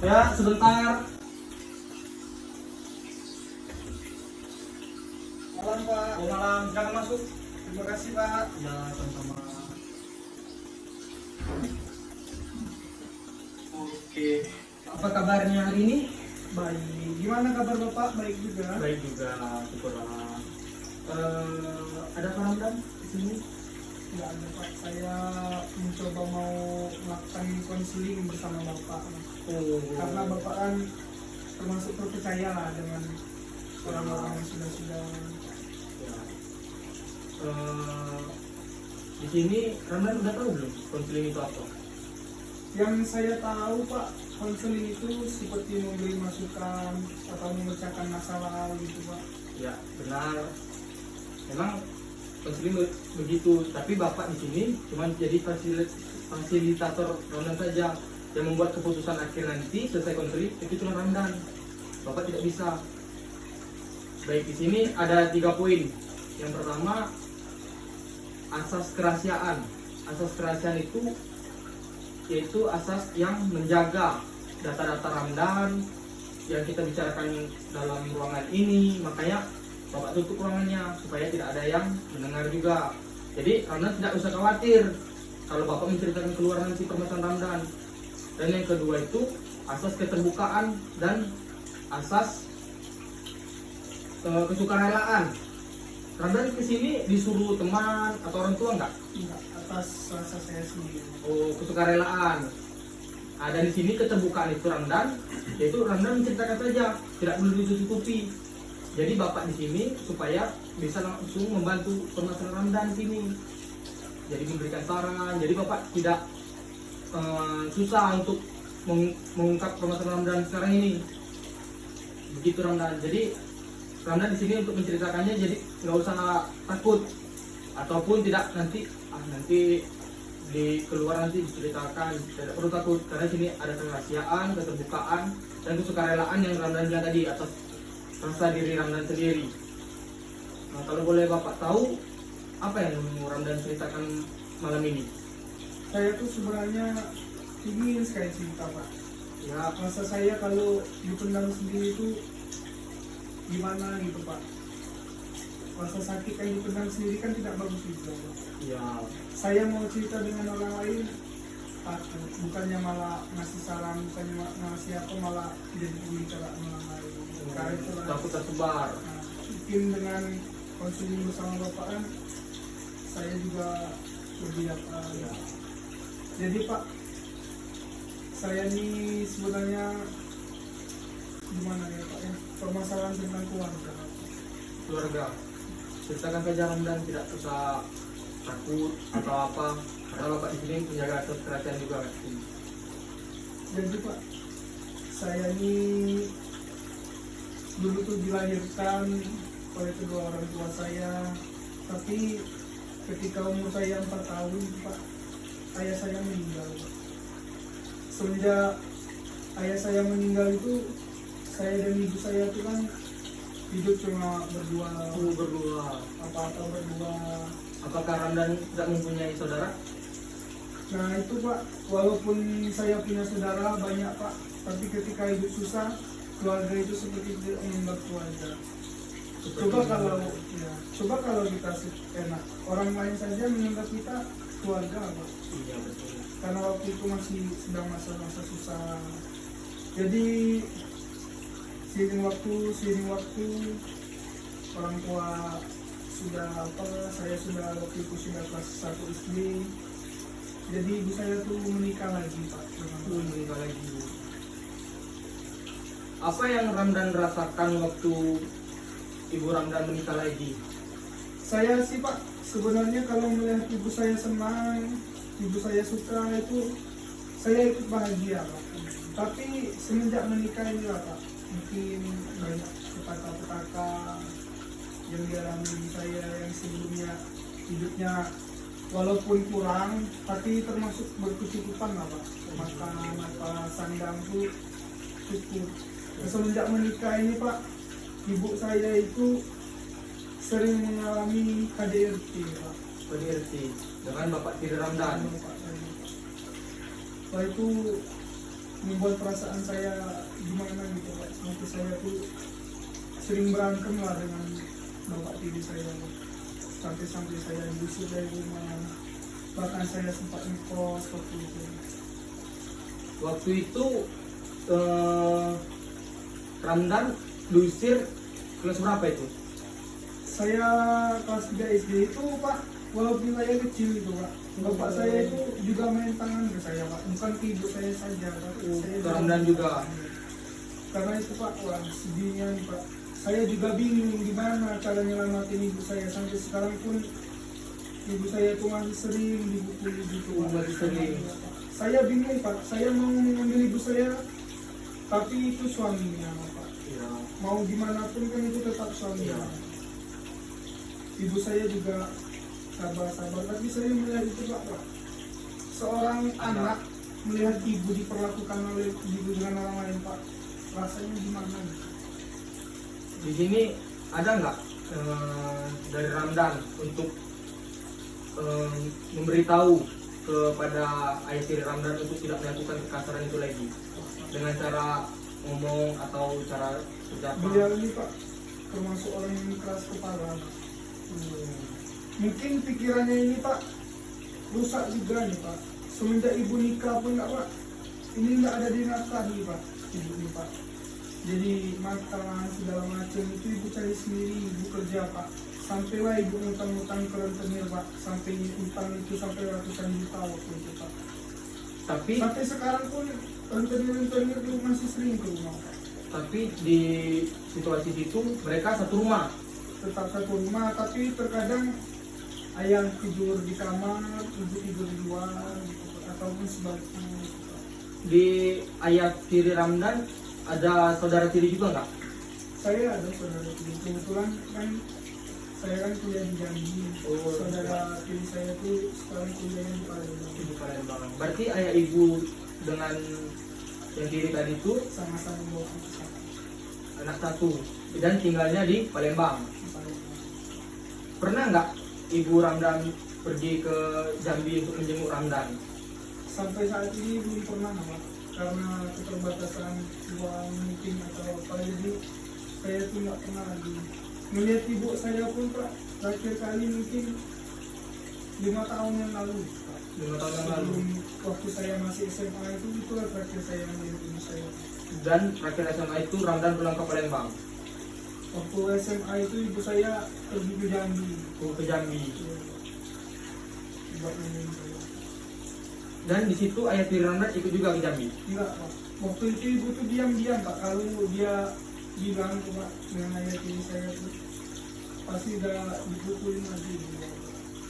Ya, sebentar. Malam Pak. Selamat malam, silakan masuk. Terima kasih Pak. Ya, sama-sama. Oke, apa kabarnya hari ini? Baik. Gimana kabar Bapak? Baik juga. Baik juga, syukurlah. Ada Pak Ramdan di sini? Tidak ada Pak. Saya mencoba mau melakukan konseling bersama Bapak. Oh, Karena Bapak kan termasuk terpercaya lah dengan orang-orang yang sudah. ya. Di sini Ramdan udah tahu belum konseling itu apa? Yang saya tahu Pak, konseling itu seperti memberi masukan atau memecahkan masalah gitu Pak. Ya, benar. Memang konseling begitu, tapi Bapak di sini cuma jadi fasilitator Ramdan saja. Yang membuat keputusan akhir nanti selesai konseling itu cuma Ramdan. Bapak tidak bisa. Baik, di sini ada 3 poin. Yang pertama, asas kerahasiaan. Asas kerahasiaan itu yaitu asas yang menjaga data-data Ramdan yang kita bicarakan dalam ruangan ini. Makanya Bapak tutup ruangannya supaya tidak ada yang mendengar juga. Jadi Ramdan tidak usah khawatir kalau Bapak menceritakan keluar nanti permasalahan Ramdan. Dan yang kedua itu asas keterbukaan dan asas kesukarelaan. Ramdan kesini disuruh teman atau orang tua enggak? Enggak, atas rasa saya sendiri. Oh, kesukarelaan. Ada di sini keterbukaan itu Ramdan, yaitu Ramdan menceritakan saja, tidak perlu ditutupi. Jadi Bapak di sini supaya bisa langsung membantu permasalahan Ramdan di sini. Jadi memberikan saran. Jadi Bapak tidak susah untuk mengungkap permasalahan Ramdan sekarang ini. Begitu Ramdan. Jadi Ramdan di sini untuk menceritakannya, jadi nggak usah takut ataupun tidak nanti di keluar nanti diceritakan, tidak perlu takut karena sini ada kerahasiaan, keterbukaan dan kesukarelaan yang Ramdan bilang tadi atas rasa diri Ramdan sendiri. Nah, kalau boleh Bapak tahu apa yang mau Ramdan ceritakan malam ini? Saya tuh sebenarnya ingin sekali cerita Pak. Ya, Rasa saya kalau dipendam sendiri itu gimana gitu Pak. Rasa sakit yang dipendam sendiri kan tidak bagus juga Pak. ya, Saya mau cerita dengan orang lain takut, bukannya malah ngasih saran, bukannya ngasih apa, malah jadi pembicara orang lain. Karena itulah, takut tersebar. nah, mungkin dengan konseling bersama Bapak kan saya juga lebih apa. Ya. Jadi Pak, saya ini sebenarnya gimana ya Pak ya, permasalahan tentang Keluarga, ceritakan saja Ramdan, tidak usah takut atau apa, karena Bapak di sini menjaga asas kerahasiaan juga. Jadi Pak, saya ini dulu tuh dilahirkan oleh kedua orang tua saya, tapi ketika umur saya 4 tahun Pak, ayah saya meninggal Pak. Semenjak ayah saya meninggal itu, saya dan ibu saya itu kan hidup cuma berdua, Berdua. apa-apa berdua. Apakah Ramdan tidak mempunyai saudara? Nah itu Pak, walaupun saya punya saudara banyak Pak, tapi ketika hidup susah, keluarga itu seperti tidak menganggap keluarga. Coba kalau kita enak, orang lain saja menganggap kita keluarga Pak. Iya, betul. Karena waktu itu masih sedang masa-masa susah. Jadi seiring waktu orang tua sudah apa, saya sudah waktu itu sudah kelas 1 SD. Jadi ibu saya tuh menikah lagi Pak. Menikah lagi. Apa yang Ramdan rasakan waktu ibu Ramdan menikah lagi? Saya sih Pak, sebenarnya kalau melihat ibu saya senang, ibu saya suka itu, saya ikut bahagia Pak. Tapi semenjak menikah ini lah Pak, mungkin banyak petaka-petaka yang dialami ibu saya yang sebelumnya hidupnya walaupun kurang, tapi termasuk berkecukupan lah Pak. Makan apa sandang tuh cukup. Semenjak menikah ini Pak, ibu saya itu sering mengalami KDRT Pak. KDRT dengan Bapak Tiri Ramdan. Setelah itu membuat perasaan saya gimana gitu Pak. Sampai saya tuh sering berantem lah dengan bapak tiri saya, sampai saya diusir dari rumah, bahkan saya sempat ngekos waktu itu. Waktu itu Ramdan diusir kelas berapa itu? Saya kelas 3 SD itu Pak, walaupun saya kecil itu Pak, bapak saya itu juga main tangan ke saya Pak, bukan ke ibu saya saja Pak. Saya ke Ramdan juga. Karena itu Pak, wah sedihnya nih Pak. Saya juga bingung gimana cara nyelamatin ibu saya, sampai sekarang pun ibu saya itu masih sering dipukuli gitu Pak. Masih sering. Saya bingung Pak, saya mau mengambil ibu saya, tapi itu suaminya Pak. Iya. Mau gimana pun kan itu tetap suaminya. Iya. Ibu saya juga sabar-sabar, tapi saya melihat itu Pak. Seorang anak melihat ibu diperlakukan oleh ibu dengan orang lain Pak, rasanya gimana gitu? Di sini ada nggak dari Ramdan untuk memberitahu kepada ayah tiri Ramdan untuk tidak melakukan kekasaran itu lagi dengan cara ngomong atau cara kerja? Beliau ini Pak termasuk orang yang keras kepala Pak. Mungkin pikirannya ini Pak rusak juga nih Pak. Semenjak ibu nikah pun nggak Pak, ini nggak ada dinafkahi Pak ibu ini Pak. Jadi makan segala macam itu ibu cari sendiri, ibu kerja Pak. Sampailah ibu utang-utang ke rentenir Pak, sampai utang itu sampai ratusan juta waktu itu Pak. Tapi Sampai sekarang pun rentenir itu masih sering ke rumah Pak. tapi di situasi itu mereka satu rumah. Tetap satu rumah, tapi terkadang ayah tidur di kamar, ibu tidur di luar gitu, ataupun sebaliknya gitu. Di ayah tiri Ramdan ada saudara tiri juga nggak? Saya ada saudara tiri, kebetulan kan saya kan kuliah di Jambi. Oh, Saudara tiri saya tuh sekarang kuliahnya di Palembang. Ibu Palembang. Berarti ayah ibu dengan yang tiri tadi itu Sama-sama bawa anak saya anak satu dan tinggalnya di Palembang. di Palembang. Pernah nggak ibu Ramdan pergi ke Jambi untuk menjenguk Ramdan? Sampai saat ini belum pernah Pak, karena keterbatasan uang mungkin atau apa, jadi saya tuh nggak pernah lagi melihat ibu saya pun Pak. Terakhir kali mungkin 5 tahun yang lalu Pak. 5 tahun yang lalu. Sebelum waktu saya masih SMA itu itulah terakhir saya melihat ibu saya. Dan terakhir SMA itu Ramdan pulang ke Palembang. Waktu SMA itu ibu saya pergi ke Jambi. Ke Jambi. Iya. Buat nemenin saya. Dan di situ ayah tiri Ramdan ikut juga ke Jambi. Enggak Pak. Waktu itu ibu tuh diam-diam Pak. Kalau dia bilang tuh Pak dengan ayah tiri saya tuh pasti udah dipukulin lagi.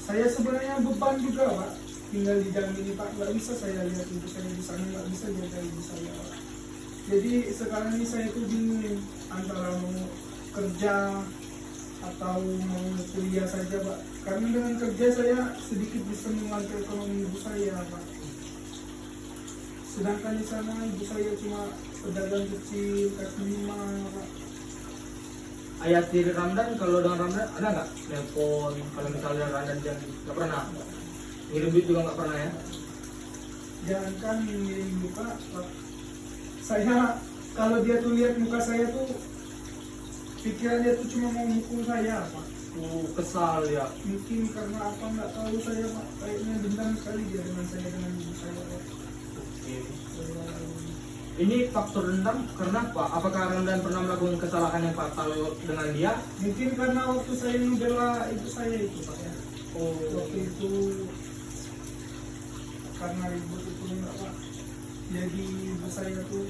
Saya sebenarnya beban juga Pak. Tinggal di Jambi ini Pak, nggak bisa saya lihat ibu saya di sana, nggak bisa jaga ibu saya Pak. Jadi sekarang ini saya tuh bingung antara mau kerja atau mau kuliah saja Pak. Karena dengan kerja saya sedikit bisa membantu ekonomi ibu saya Pak. Sedangkan di sana ibu saya cuma pedagang kecil, kaki lima Pak. Ayah tiri Ramdan kalau dengan Ramdan ada nggak telepon kalau misalnya Ramdan Jambi? Nggak pernah. Ngirim duit juga nggak pernah ya? Jangankan ngirim muka Pak. Saya kalau dia tuh lihat muka saya tuh pikiran dia tuh cuma mau mukul saya Pak. Kesal ya. Mungkin karena apa nggak tahu saya Pak, kayaknya dendam sekali dia dengan saya, dengan ibu saya Pak. Oke. Ini faktor dendam karena apa? Apakah Ramdan pernah melakukan kesalahan yang fatal dengan dia? Mungkin karena waktu saya membela ibu saya itu Pak ya. Waktu itu karena ribut itu enggak Pak, jadi ibu saya tuh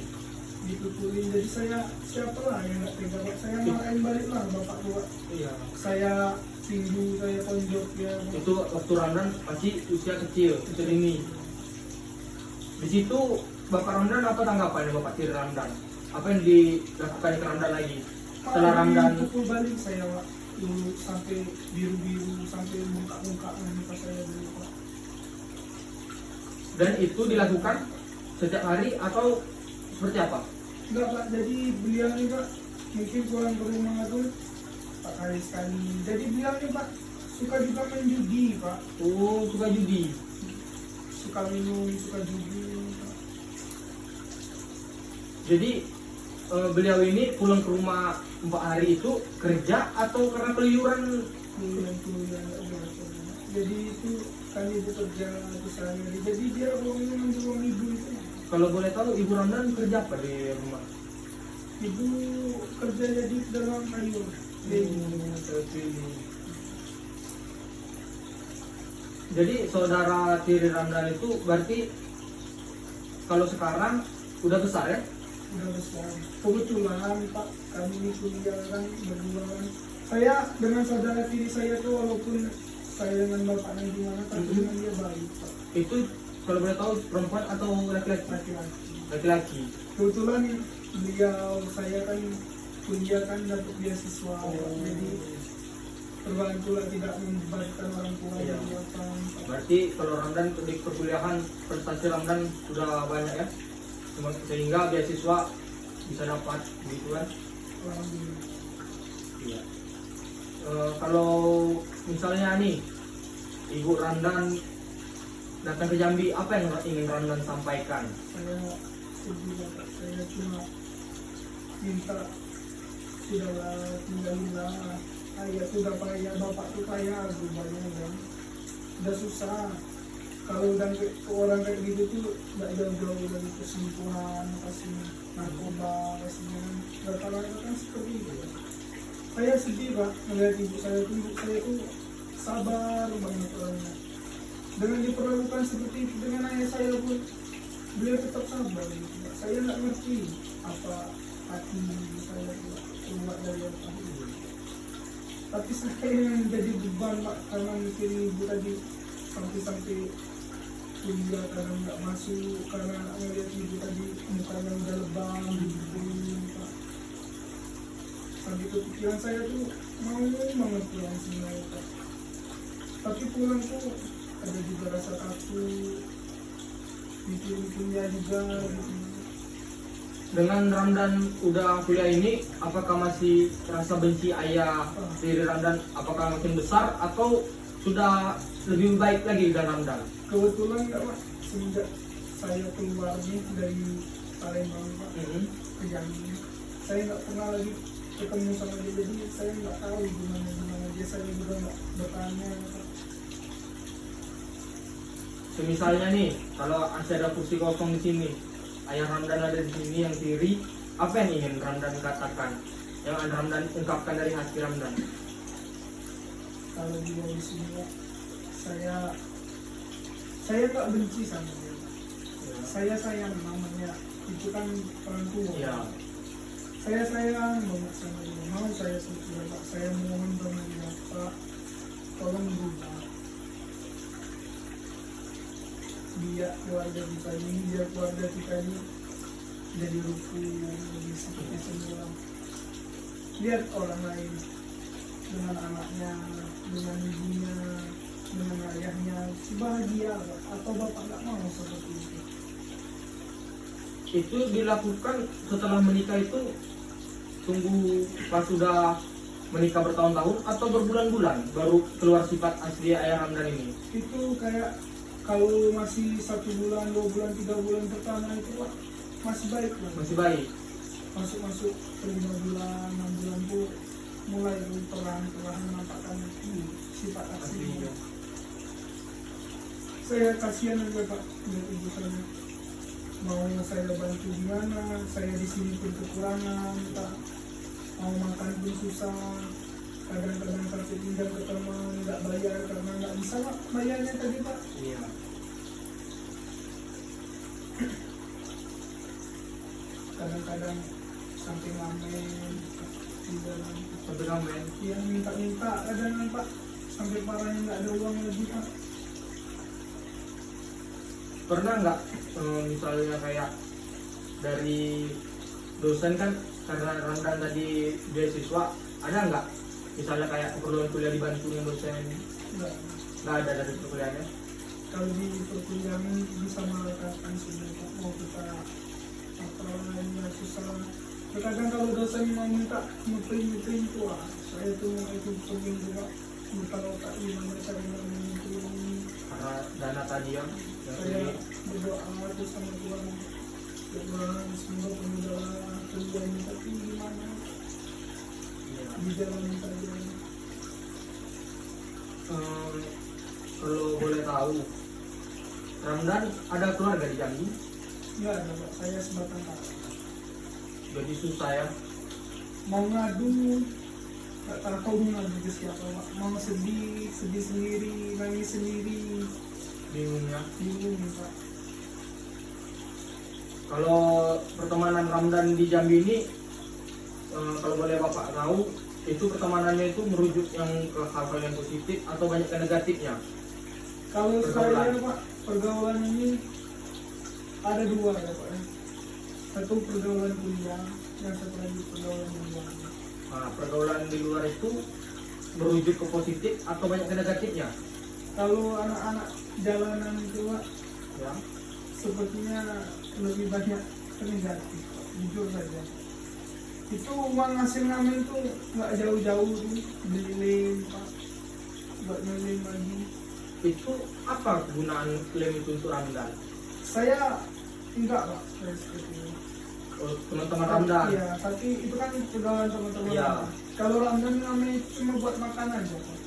dipukulin, jadi saya siapa lah yang nggak tega Pak, saya marahin balik lah bapak tua. Iya. Saya tinju, saya tonjok ya Pak. Itu waktu Ramdan masih usia kecil ini. Di situ Bapak Ramdan apa tanggapannya Bapak tiri Ramdan? Apa yang dilakukan ke Ramdan lagi? Setelah Ramdan pukul balik saya Pak, dulu sampai biru-biru, sampai muka-muka muka saya dulu Pak. dan itu dilakukan setiap hari atau seperti apa? Enggak Pak, jadi beliau nih Pak mungkin pulang ke rumah tuh 4 hari sekali. Jadi beliau nih Pak suka juga main judi Pak, Suka judi. suka minum, suka judi Pak. Jadi beliau ini pulang ke rumah 4 hari itu kerja atau karena keluyuran? Kuliah jadi itu kami bekerja sehari-hari, jadi dia uangnya ngambil uang ibu itu. Kalau boleh tahu Ibu Ramdan kerja apa di rumah? Ibu kerja jadi dalam kayu. Jadi saudara tiri Ramdan itu berarti kalau sekarang udah besar ya? Udah besar. Kebetulan Pak, kami ini kuliah kan berdua kan. Saya dengan saudara tiri saya tuh walaupun saya dengan bapaknya gimana, tapi dengan dia baik Pak. Itu kalau boleh tahu perempuan atau laki-laki? Laki-laki. Laki-laki. Kebetulan beliau saya kan kuliah kan dapat beasiswa, jadi terbantu lah, tidak membebankan orang tua. Iya. Jadi apa? Berarti kalau Ramdan di perkuliahan prestasi Ramdan sudah banyak ya? Sehingga beasiswa bisa dapat gitu kan? Alhamdulillah. Iya. Kalau misalnya nih Ibu Ramdan datang ke Jambi, apa yang ingin Ramdan sampaikan? Saya sedih Pak. Saya cuma minta sudahlah tinggalinlah. Ayah sudah payah, bapak tuh payah, banyak kan. Udah susah. Kalau udah ke orang kayak gitu tuh nggak jauh-jauh dari keselingkuhan, kasih narkoba, kasihnya rata-rata kan seperti itu. Saya sedih Pak melihat ibu saya tuh sabar banget orangnya. Dengan diperlakukan seperti itu dengan ayah saya pun beliau tetap sabar gitu. Saya nggak ngerti apa hati saya buat dari apa itu. Tapi saya yang jadi beban Pak karena mikirin ibu tadi sampai kuliah kadang nggak masuk karena ngeliat ibu tadi mukanya udah lebam gitu Pak. Sampai kepikiran saya tuh mau banget pulang sebenarnya Pak. Tapi pulang tuh ada juga rasa takut, mikirin kuliah juga gitu. Dengan Ramdan udah kuliah ini, apakah masih rasa benci ayah tiri Ramdan? Apakah makin besar atau sudah lebih baik lagi dengan Ramdan? Kebetulan enggak Pak, semenjak saya keluar nih dari Palembang Pak ke Jambi, saya nggak pernah lagi ketemu sama dia, jadi saya nggak tahu gimana dia, saya juga nggak bertanya Pak. Misalnya nih, kalau masih ada kursi kosong di sini, ayah Ramdan ada di sini yang tiri, apa yang ingin Ramdan katakan? Yang Ramdan ungkapkan dari hati Ramdan? Kalau dia di sini Pak, saya nggak benci sama dia Pak. Saya sayang, namanya itu kan orang tua. Iya. Saya sayang banget sama dia, mau saya suka Pak, saya mohon sama dia Pak, tolong berubah. Biar keluarga kita ini, biar keluarga kita ini jadi rukun, jadi seperti semua. Lihat orang lain dengan anaknya, dengan ibunya, dengan ayahnya bahagia Pak. Atau bapak nggak mau seperti itu? Itu dilakukan setelah menikah itu, tunggu pas sudah menikah bertahun-tahun atau berbulan-bulan baru keluar sifat asli ayah Ramdan ini? Itu kayak kalau masih 1 bulan, 2 bulan, 3 bulan pertama itu Pak, masih baik Pak. Masih baik. Masuk ke 5 bulan, 6 bulan tuh mulai perlahan-perlahan menampakkan sifat aslinya. Saya kasihan juga Pak dengan ibu saya. Mau saya bantu gimana, saya di sini pun kekurangan Pak. Mau makan pun susah. Kadang-kadang kasih pinjam ke teman, nggak bayar karena nggak bisa Pak bayarnya tadi Pak. Iya. Kadang-kadang sampai ngamen di dalam, Sampai ngamen. yang minta-minta kadang Pak, sampai parahnya nggak ada uang lagi Pak. Pernah nggak misalnya kayak dari dosen kan, karena Ramdan tadi beasiswa, ada nggak misalnya kayak keperluan kuliah dibantu dengan dosen? Nggak ada dari perkuliahannya. Kalau di perkuliahan bisa mengatakan sudah Pak, mau kita apa lainnya susah. Terkadang kalau dosen mau minta ngeprint tua, saya tuh itu pengen juga minta otak gimana cara ngeprint. Karena dana tadi yang Saya berdoa terus sama Tuhan, setiap bulan semoga pemuda kerjanya, tapi gimana Iya. dijalanin saja. Kalau boleh tahu, Ramdan ada keluarga di Jambi, Nggak ada Pak, saya sebatang kara. jadi susah ya. Mau ngadu nggak tahu mau ngadu ke siapa Pak. Mau sedih sendiri, nangis sendiri, Bingung ya. bingung Pak. Kalau pertemanan Ramdan di Jambi ini, kalau boleh Bapak tahu, itu pertemanannya itu merujuk yang ke hal-hal yang positif atau banyak ke negatifnya? Kalau Pergaulan. saya Pak, pergaulan ini ada dua ya Pak. Satu pergaulan kuliah, yang satu lagi pergaulan di luar. Nah, pergaulan di luar itu merujuk ke positif atau banyak ke negatifnya? Kalau anak-anak jalanan itu Pak, Ya. sepertinya lebih banyak ke negatif Pak. Jujur saja. Itu uang hasil ngamen tuh nggak jauh-jauh tuh, beli lem Pak, buat ngelem lagi. Itu apa kegunaan lem itu untuk Ramdan? Saya enggak Pak, saya seperti itu. Oh, teman-teman Ramdan. Iya, tapi itu kan pergaulan teman-teman. Iya. Ramdan. Kalau Ramdan ngamen cuma buat makan aja Pak.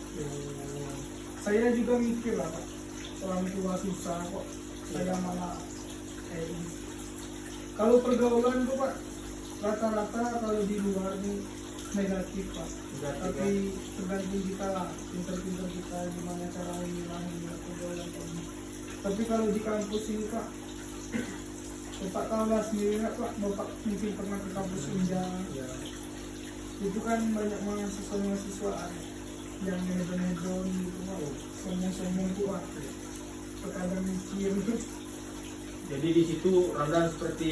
Saya juga mikir lah Pak, orang tua susah kok, saya malah kayak ini. Kalau pergaulan tuh Pak, rata-rata kalau di luar nih negatif Pak. Negatif, Tapi tergantung kita lah, pinter-pinter kita gimana cara mengurangi pergaulan tadi. Tapi kalau di kampus ini Pak, Bapak tahu lah sendiri nggak Pak, Bapak mungkin pernah ke kampus Unja. Ya. Itu kan banyak mahasiswa yang hedon-hedon gitu Pak, sombong-sombong tuh Pak. Terkadang mikir Jadi di situ Ramdan seperti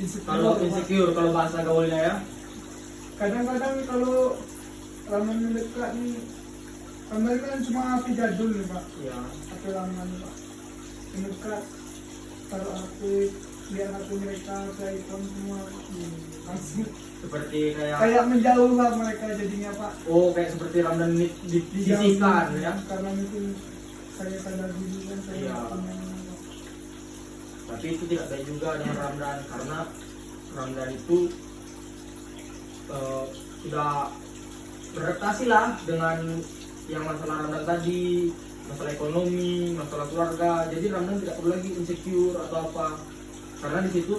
insecure, kalau Pak. insecure kalau bahasa gaulnya ya. Kadang-kadang kalau ramen mendekat nih, ramen kan cuma api jadul nih Pak, Ya. api ramen Pak. Mendekat, taruh HP, lihat HP mereka, ke iPhone semua, langsung Seperti kayak menjauh lah mereka jadinya Pak. kayak seperti Ramdan ini disisihkan ya. Karena mungkin saya sadar diri kan saya Iya. punya Pak. Tapi itu tidak baik juga dengan Ramdan, karena Ramdan itu sudah beradaptasi lah dengan yang masalah Ramdan tadi, masalah ekonomi, masalah keluarga. Jadi Ramdan tidak perlu lagi insecure atau apa, karena di situ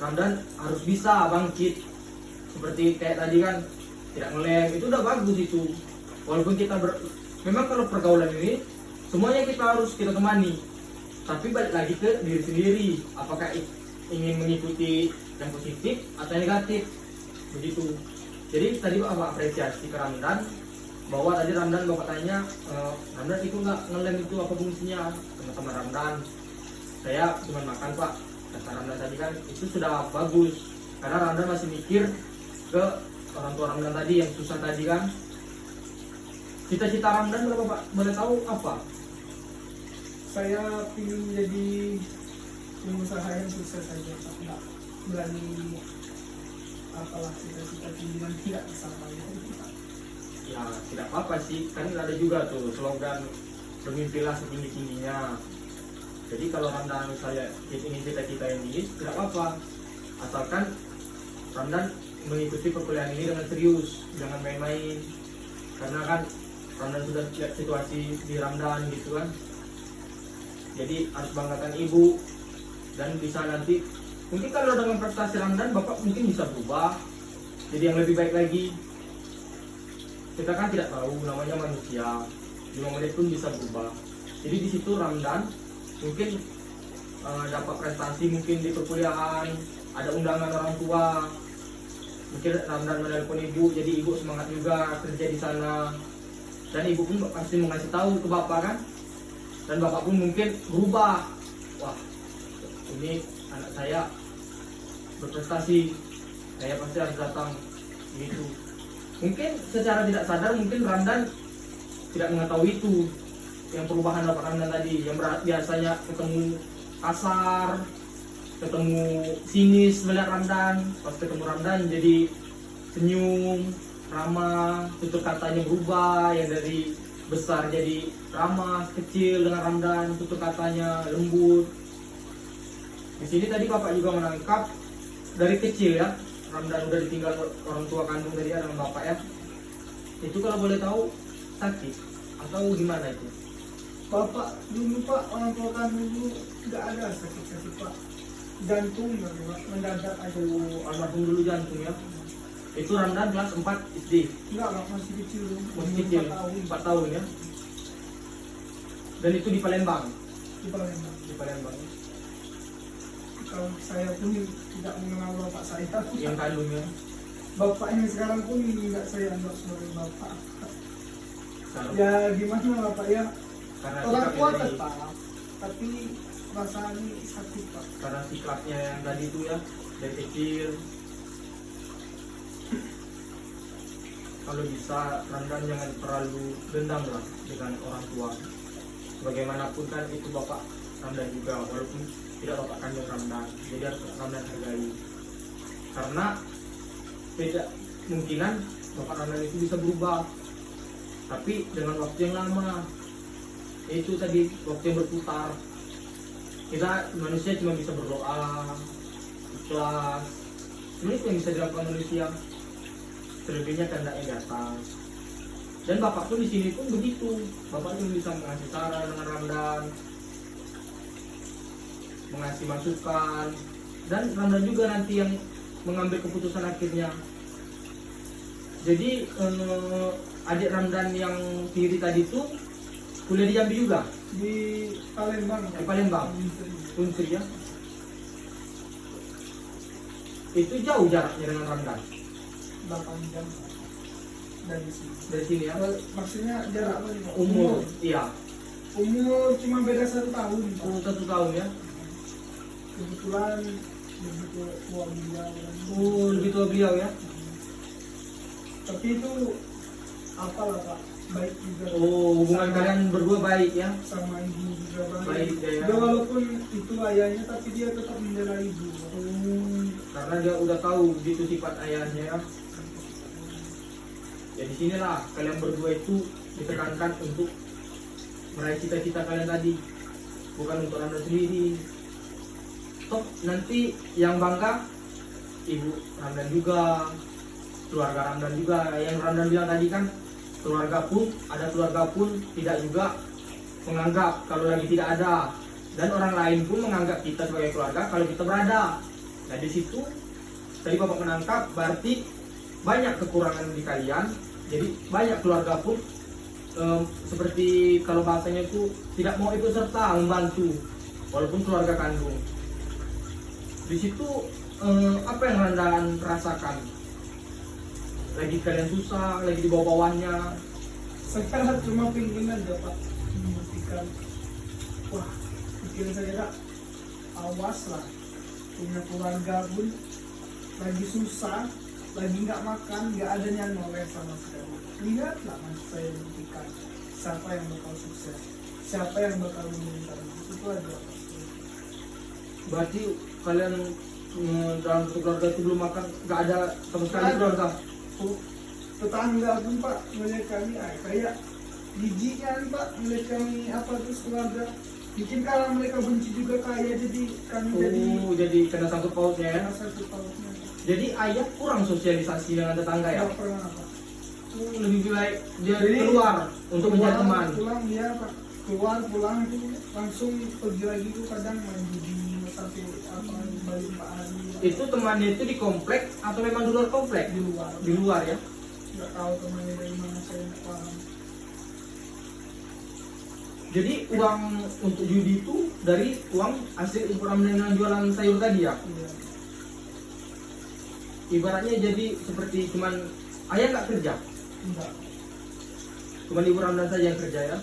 Ramdan harus bisa bangkit. Seperti kayak tadi kan, tidak ngelem, itu udah bagus itu. Walaupun kita memang kalau pergaulan ini semuanya kita temani, tapi balik lagi ke diri sendiri, apakah ingin mengikuti yang positif atau yang negatif, begitu. Jadi tadi Bapak apresiasi ke Ramdan, bahwa tadi Ramdan Bapak tanya, Ramdan itu nggak ngelem itu apa fungsinya? Teman-teman Ramdan, saya cuma makan Pak, kata Ramdan tadi kan, itu sudah bagus, karena Ramdan masih mikir ke orang tua Ramdan tadi yang susah tadi kan. Cita-cita Ramdan kalau Bapak boleh tahu apa? Saya ingin jadi pengusaha yang sukses saja Pak, nggak berani apalah cita-cita tinggi dan tidak tercapai. Ya tidak apa-apa sih, kan ada juga tuh slogan bermimpilah setinggi-tingginya. Jadi kalau Ramdan misalnya ingin cita-cita ini, tidak apa-apa, asalkan Ramdan mengikuti perkuliahan ini dengan serius, jangan main-main. Karena kan Ramdan sudah lihat situasi di Ramdan gitu kan. Jadi harus banggakan ibu, dan bisa nanti mungkin kalau dengan prestasi Ramdan Bapak mungkin bisa berubah jadi yang lebih baik lagi. Kita kan tidak tahu, namanya manusia, 5 menit pun bisa berubah. Jadi di situ Ramdan mungkin dapat prestasi mungkin di perkuliahan, ada undangan orang tua, mungkin Ramdan menelpon ibu, jadi ibu semangat juga kerja di sana, dan ibu pun pasti mengasih tahu ke bapak kan, dan bapak pun mungkin berubah, wah ini anak saya berprestasi, saya pasti harus datang gitu. Mungkin secara tidak sadar mungkin Ramdan tidak mengetahui itu, yang perubahan bapak Ramdan tadi, yang biasanya ketemu kasar, ketemu sinis melihat Ramdan, pas ketemu Ramdan jadi senyum, ramah, tutur katanya berubah, yang dari besar jadi ramah, kecil dengan Ramdan, tutur katanya lembut. Di sini tadi bapak juga menangkap dari kecil ya, Ramdan udah ditinggal orang tua kandung tadi ya dengan bapak ya. Itu kalau boleh tahu sakit atau gimana itu? Bapak dulu pak, orang tua kami dulu nggak ada sakit-sakit pak. Jantung gitu pak, mendadak aja. Almarhum dulu jantung ya. Itu Ramdan kelas 4 SD. Enggak pak, masih kecil dulu. Masih kecil, 4 tahun ya. Dan itu di Palembang. Di Palembang. Di Palembang. Kalau saya pun tidak mengenal bapak saya. Yang kandungnya. Bapak yang sekarang pun nggak saya anggap sebagai bapak. Karena, Ya gimana bapak ya? karena Orang tua sikapnya tadi. tetap, tapi rasanya sakit pak. Karena sikapnya yang tadi itu ya, dari kecil. Kalau bisa Ramdan jangan terlalu dendam lah dengan orang tua. Bagaimanapun kan itu bapak Ramdan juga, walaupun tidak bapak kandung Ramdan, jadi harus Ramdan hargai. Karena tidak kemungkinan bapak Ramdan itu bisa berubah, tapi dengan waktu yang lama. Itu tadi waktu yang berputar. Kita manusia cuma bisa berdoa, ikhlas. Ini yang bisa dilakukan manusia. Selebihnya kehendak yang datang. Dan bapak pun di sini pun begitu. Bapak cuma bisa mengasih saran dengan Ramdan, mengasih masukan, dan Ramdan juga nanti yang mengambil keputusan akhirnya. Jadi adik Ramdan yang kiri tadi itu kuliah di Jambi juga, Di Palembang. di Palembang, Unsri ya. Itu jauh jaraknya dengan Ramdan 8 jam dari sini. dari sini ya. Maksudnya jarak apa nih pak? Umur, iya. Umur cuma beda 1 tahun pak. 1 tahun ya. Kebetulan begitu tua beliau kan. Lebih tua beliau ya. Tapi itu apalah pak, baik juga. Hubungan kalian berdua baik ya. Sama ibu juga baik. Baik ya. Dia walaupun itu ayahnya tapi dia tetap membela ibu. Karena dia udah tahu gitu sifat ayahnya ya. Jadi sinilah kalian berdua itu ditekankan untuk meraih cita-cita kalian tadi, bukan untuk Ramdan sendiri. Toh nanti yang bangga ibu Ramdan juga, keluarga Ramdan juga. Yang Ramdan bilang tadi kan, keluarga pun tidak juga menganggap kalau lagi tidak ada, dan orang lain pun menganggap kita sebagai keluarga kalau kita berada. Nah di situ tadi bapak menangkap berarti banyak kekurangan di kalian. Jadi banyak keluarga pun seperti kalau bahasanya itu tidak mau ikut serta membantu walaupun keluarga kandung. Di situ apa yang Ramdan rasakan? Lagi kalian susah, lagi di bawah-bawahnya. Saya cuma pingin aja pak membuktikan, wah pikiran saya kak, awas lah, punya keluarga pun lagi susah, lagi nggak makan, nggak ada yang noleh sama sekali. Lihatlah mas, saya buktikan siapa yang bakal sukses, siapa yang bakal meningkat. Itu aja. Berarti kalian dalam satu keluarga itu belum makan, nggak ada sama sekali keluarga. Tetangga pun pak melihat kami kayak jijiknya pak melihat kami apa terus keluarga. Mungkin karena mereka benci juga kaya, jadi kami Jadi kena sangkut pautnya ya. satu pautnya. Jadi ayah kurang sosialisasi dengan tetangga ya. Nggak pernah pak. Lebih baik dia Jadi, keluar untuk mencari teman. Pulang dia pak, keluar pulang itu langsung pergi lagi tuh, kadang main judi sampai apa balik 4 hari. Itu temannya itu di komplek atau memang di luar komplek? Di luar. Di luar ya. Nggak tahu temannya dari mana, saya nggak paham. Jadi uang untuk judi itu dari uang hasil Ramdan yang jualan sayur tadi ya. Iya. Ibaratnya jadi seperti cuman ayah nggak kerja, Enggak. cuman ibu Ramdan saja yang kerja ya.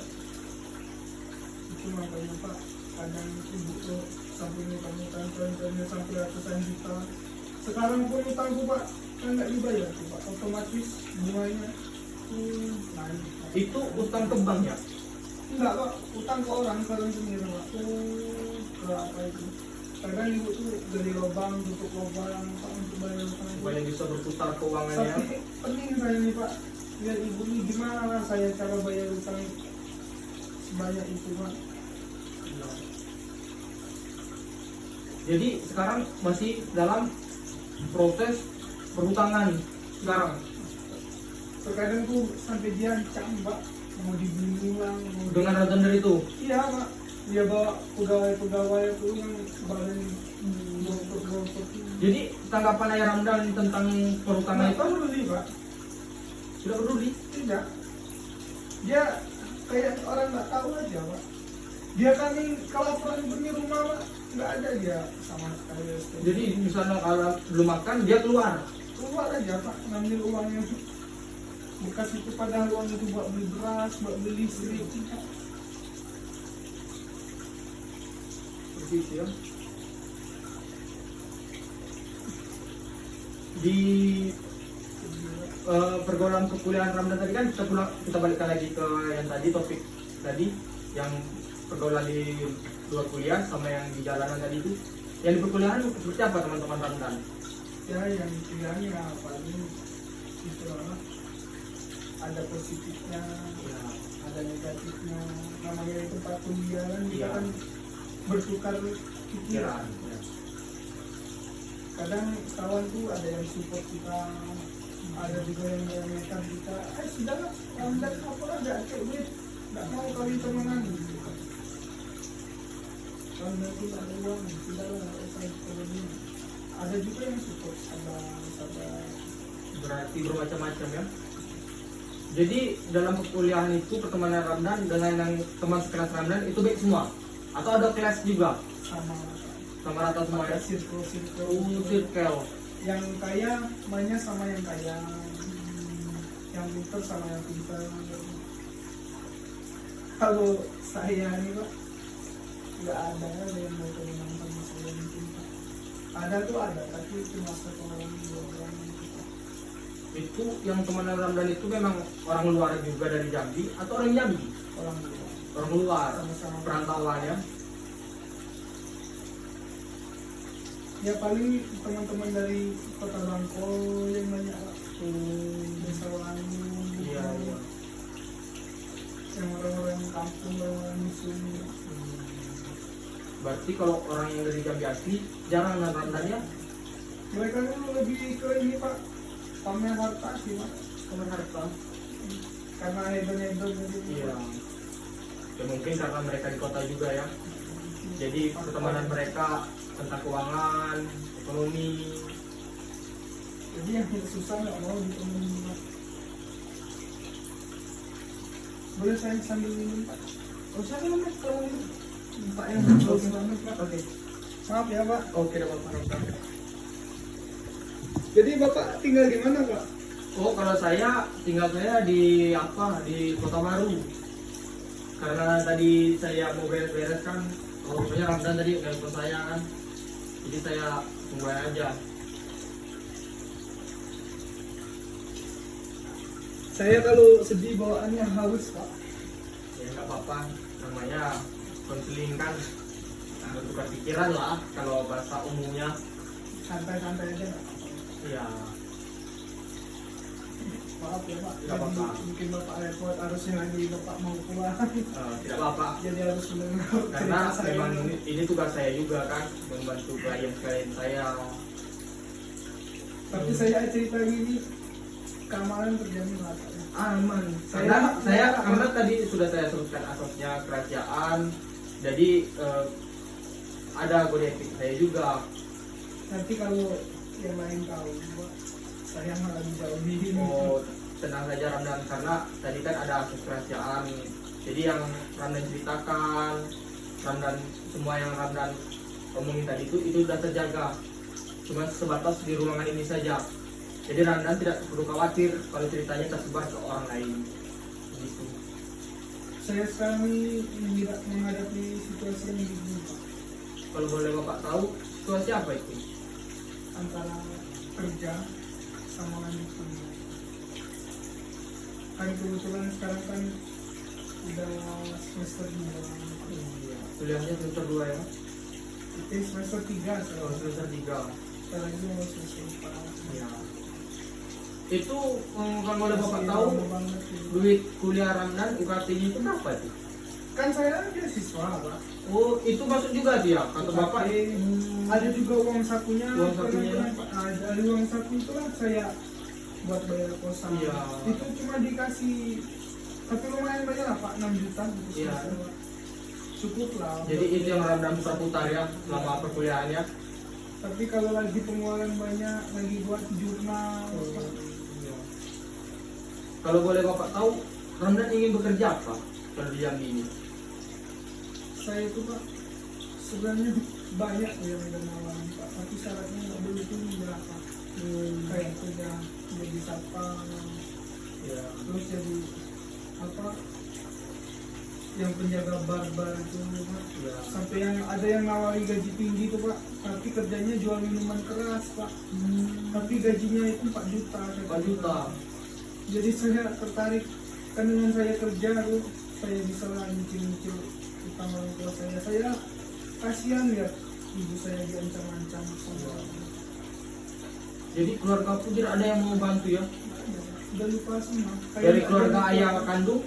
Itu makanya pak, kadang ibu tuh sampai ngutang-ngutang contohnya sampai ratusan juta. Sekarang pun utangku pak kan nggak dibayar tuh pak, otomatis bunganya naik. Itu utang ke bank ya. Enggak pak, utang ke orang sendiri pak. Ke apa itu? Kadang ibu tuh jadi lubang, tutup lubang pak untuk bayar utang. Supaya bisa berputar keuangannya. Tapi penting saya nih pak, lihat ibu ini gimana lah saya cara bayar utang sebanyak itu pak. Jadi sekarang masih dalam proses perhutangan sekarang. Terkadang tuh sampai dia ancam Pak, mau dibunuh lah, Dengan rantender itu. iya Pak, dia bawa pegawai-pegawai itu yang badan bongkot-bongkot. Jadi tanggapan Ayah Ramdan tentang perhutangan Kenapa itu peduli Pak? sudah peduli. Tidak. Dia kayak orang nggak tahu aja Pak. Dia kami kelaparan punya rumah Pak, nggak ada dia sama sekali. Jadi misalnya kalau belum makan dia keluar. Keluar aja Pak, ngambil uangnya bekas itu, padahal uang itu buat beli beras, buat beli listrik. Seperti itu ya. Di pergaulan perkuliahan Ramdan tadi kan kita balikkan lagi ke yang tadi, topik tadi yang pergaulan di luar kuliah sama yang di jalanan tadi itu. Yang di perkuliahan seperti apa teman-teman Ramdan? Ya yang pilihannya paling itu lah, ada positifnya, Ya, ada negatifnya. Namanya di tempat kuliah kan kita Iya. kan bertukar pikiran. pikiran. Ya. Kadang kawan tuh ada yang support kita, ada juga yang meremehkan kita. Sudahlah, Ramdan apa ada duit, nggak mau kawin temenan. Ramdan tuh nggak ada uang, sudahlah nggak usah kawin. Ada juga yang support, sabar. Berarti bermacam-macam ya. Jadi dalam perkuliahan itu pertemanan Ramdan dengan yang teman sekelas Ramdan itu baik semua? Atau ada kelas juga? Sama rata semua ya? Circle. Circle. Yang kaya mainnya sama yang kaya, yang pintar sama yang pintar. Kalau saya nih Pak, nggak ada yang mau temenan sama saya yang pintar. Ada tuh ada, tapi cuma satu orang, dua orang. Itu yang teman Ramdan itu memang orang luar juga dari Jambi atau orang Jambi? Orang dua. Orang luar, Sama-sama. perantauan ya. Ya paling teman-teman dari Kota Bangko yang banyak Pak. Desa Wangi. Iya, iya. Yang orang-orang kampung, orang musuh. Berarti kalau orang yang dari Jambi asli jarang dengan Ramdan ya? Mereka tuh lebih ke ini Pak, pamer harta sih Pak. Teman harta. Karena hedon-hedon gitu. Iya. Ya mungkin karena mereka di kota juga ya. Jadi pertemanan mereka tentang keuangan, ekonomi. Jadi yang susah nggak mau ditemenin Pak. Boleh saya sambil minum Pak? Oh saya kan kalau ini. Pak yang bagus banget Pak. Oke. Maaf ya Pak. Oke dapat Ramdan. Jadi Bapak tinggal di mana Pak? Oh kalau saya tinggal saya di apa di Kota Baru. Karena tadi saya mau beres-beres kan. Oh punya Ramdan tadi nelfon saya kan. Jadi saya tunggu aja. Saya kalau sedih bawaannya haus Pak. Ya nggak apa-apa. Namanya konseling kan. Bertukar pikiran lah kalau bahasa umumnya. Santai-santai aja nggak apa-apa. Iya. Maaf ya Pak. Nggak apa-apa. Jadi mungkin Bapak repot, harusnya lagi Bapak mau pulang. Tidak apa-apa. Jadi harus mendengar Karena cerita saya. memang ini tugas saya juga kan membantu klien-klien saya. Tapi saya cerita gini, keamanan terjamin lah Pak. Aman. Saya- Karena tadi sudah saya sebutkan asasnya kerahasiaan. Jadi ada kode etik saya juga. Nanti kalau yang lain tahu Pak, saya malah dijauhi. Oh, tenang saja Ramdan karena tadi kan ada asas kerahasiaan. Jadi yang Ramdan ceritakan, Ramdan semua yang Ramdan omongin tadi itu sudah terjaga. Cuma sebatas di ruangan ini saja. Jadi Ramdan tidak perlu khawatir kalau ceritanya tersebar ke orang lain. Gitu. Saya sekarang ini menghadapi situasi yang begini Pak, Kalau boleh Bapak tahu situasi apa itu? antara kerja sama lanjut kuliah. Kan kebetulan sekarang kan udah semester 2, Kuliahnya semester 2 ya? itu semester 3 saya. Oh, semester 3. Sekarang lagi mau semester 4. Ya. Itu kalau boleh Bapak Masih tahu lama banget ini. duit kuliah Ramdan UKT-nya itu berapa itu? Kan saya beasiswa Pak. Oh, itu masuk juga dia kata bapak. Ada juga uang sakunya. Uang sakunya. Dari uang saku itulah saya buat bayar kosan. Iya. Itu cuma dikasih, tapi lumayan banyak lah Pak, 6 juta gitu. Iya. Cukup lah. Jadi itu yang Ramdan bisa putar ya selama perkuliahannya. Tapi kalau lagi pengeluaran banyak, lagi buat jurnal. Iya. Kalau boleh bapak tahu, Ramdan ingin bekerja apa kalau di Jambi ini? Saya itu Pak, sebenarnya banyak yang udah nawarin Pak, tapi syaratnya nggak boleh tinggi berapa. Kayak kerja jadi satpam, Ya. terus jadi apa, yang penjaga bar-bar itu Pak. Ya. Sampai yang ada yang nawari gaji tinggi tuh Pak, tapi kerjanya jual minuman keras Pak. Tapi gajinya itu 4 juta. 4 juta. Jadi saya tertarik, kan dengan saya kerja tuh saya bisa lah nyicil-nyicil utang orang tua saya. Saya kasihan lihat ibu saya diancam-ancam sama. Jadi keluarga pun tidak ada yang mau bantu ya? Udah lupa semua. Dari keluarga ayah kandung?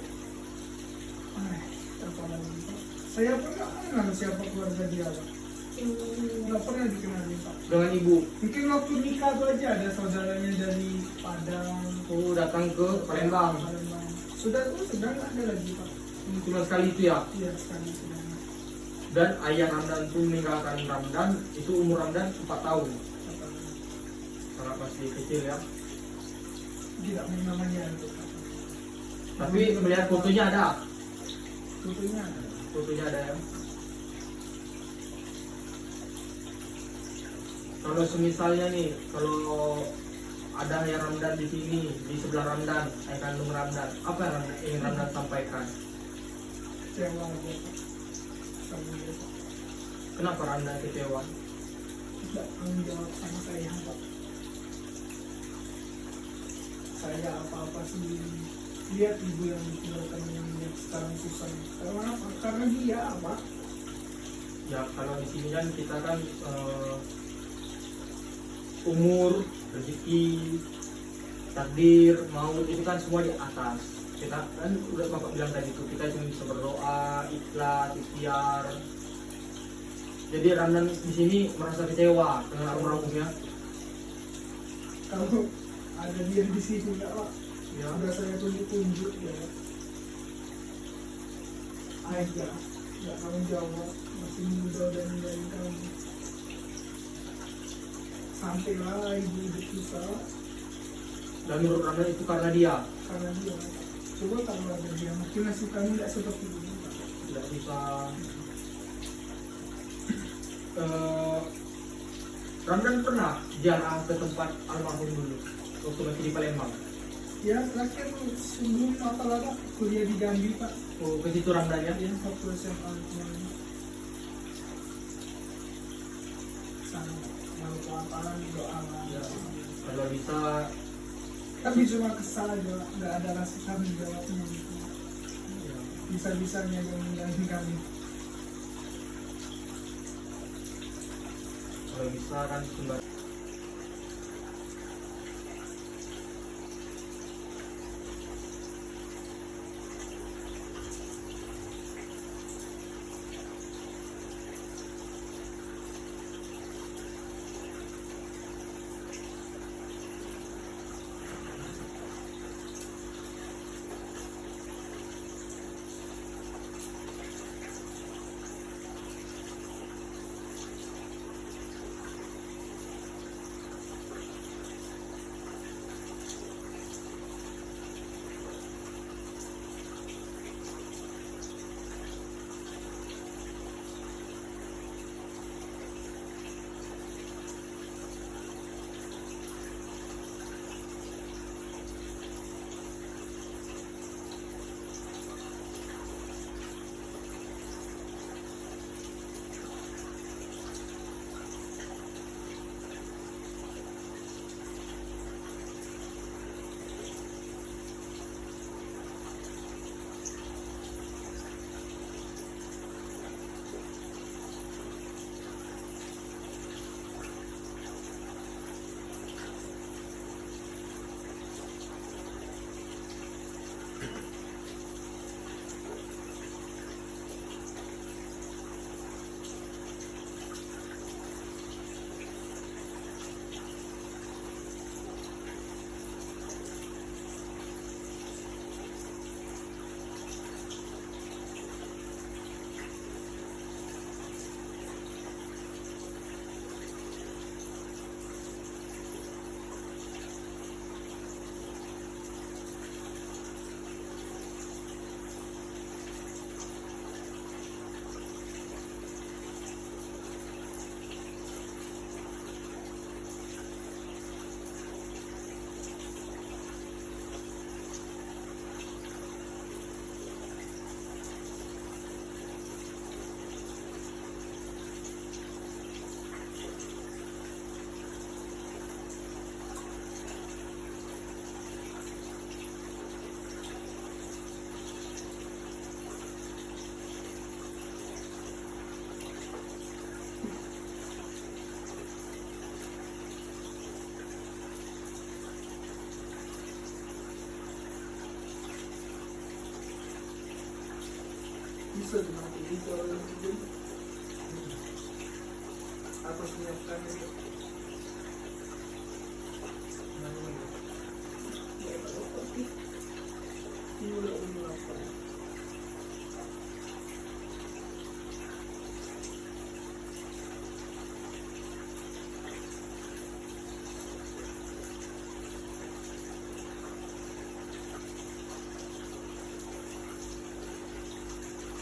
Apa lagi Pak? Saya pun nggak kenal siapa keluarga dia Pak. Nggak pernah dikenalin Pak. Dengan ibu? Mungkin waktu nikah tuh aja ada saudaranya dari Padang. Oh, datang ke Palembang. Palembang. Sudah nggak ada lagi Pak. Cuma sekali itu ya? Iya sekali sudah. Dan ayah Ramdan itu meninggalkan Ramdan, itu umur Ramdan 4 tahun. Karena masih kecil ya. Tidak namanya itu Pak. Tapi melihat fotonya ada. Fotonya ada. Fotonya ada ya. Kalau semisalnya nih, kalau ada ayah Ramdan di sini, di sebelah Ramdan, ayah kandung Ramdan, apa yang ingin Ramdan sampaikan? Kecewa aja Pak. Sama dia Pak. Kenapa Ramdan kecewa? Tidak tanggung jawab sama saya Pak. Saya apa-apa sendiri. Lihat ibu yang ditinggalkan yang lihat sekarang susah. Karena apa? Karena dia apa? Ya kalau di sini kan kita kan umur, rezeki, takdir, maut itu kan semua di atas. Kita kan udah bapak bilang tadi itu kita cuma bisa berdoa, ikhlas, ikhtiar. Jadi Ramdan di sini merasa kecewa dengan almarhumnya. Kalau ada dia di sini enggak Pak. Ya. Udah saya tunjuk ya. Aja, nggak tanggung jawab, masih muda dan ninggalin kamu. Sampailah ibu hidup susah Dan menurut Ramdan itu karena dia karena dia. Coba kalau ada dia, mungkin nasib kamu nggak seperti ini. Pak. tidak bisa. Ramdan pernah ziarah ke tempat almarhum dulu waktu masih di Palembang. Ya terakhir sebelum Matalada kuliah di Jambi Pak. Oh, ke situ Ramdan ya? Ya waktu SMA kemarin. Sana mau kelaparan doa lah. Ya. Kalau bisa Tapi cuma kesal aja, nggak ada rasa tanggung jawabnya gitu. ya. Bisa-bisanya yang meninggalin kami. Kalau bisa kan sumber bisa dengan itu orang itu. Aku siapkan itu. Ya, kalau tapi ini udah umur apa?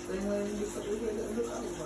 Saya yang bisa juga ada apa?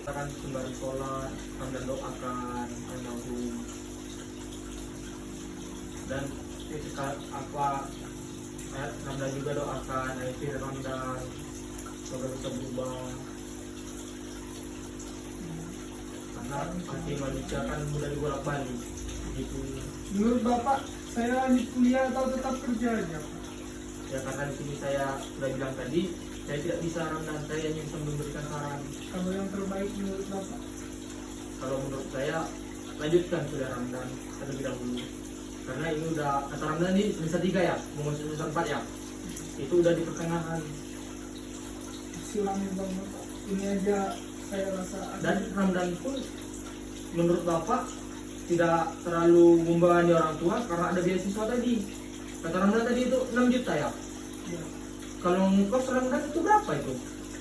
Kita kan sembari sholat sambil doakan almarhum, dan ketika apa Ramdan juga doakan akhir Ramdan semoga bisa berubah, karena hati manusia kan mudah dibolak balik begitu Menurut Bapak, saya lanjut kuliah atau tetap kerja aja, Pak? ya. Karena di sini saya sudah bilang tadi, saya tidak bisa Ramdan, saya hanya bisa memberikan saran. Kalau yang terbaik menurut Bapak? Kalau menurut saya lanjutkan kuliah Ramdan terlebih dahulu, karena ini udah kata Ramdan ini semester 3 ya, mau masuk semester 4 ya, itu udah di pertengahan. Silamin Bang Bapak. Ini aja saya rasa Dan Ramdan pun menurut Bapak tidak terlalu membebani orang tua karena ada beasiswa tadi. Kata Ramdan tadi itu 6 juta ya. ya. Kalau kos Ramdan itu berapa itu?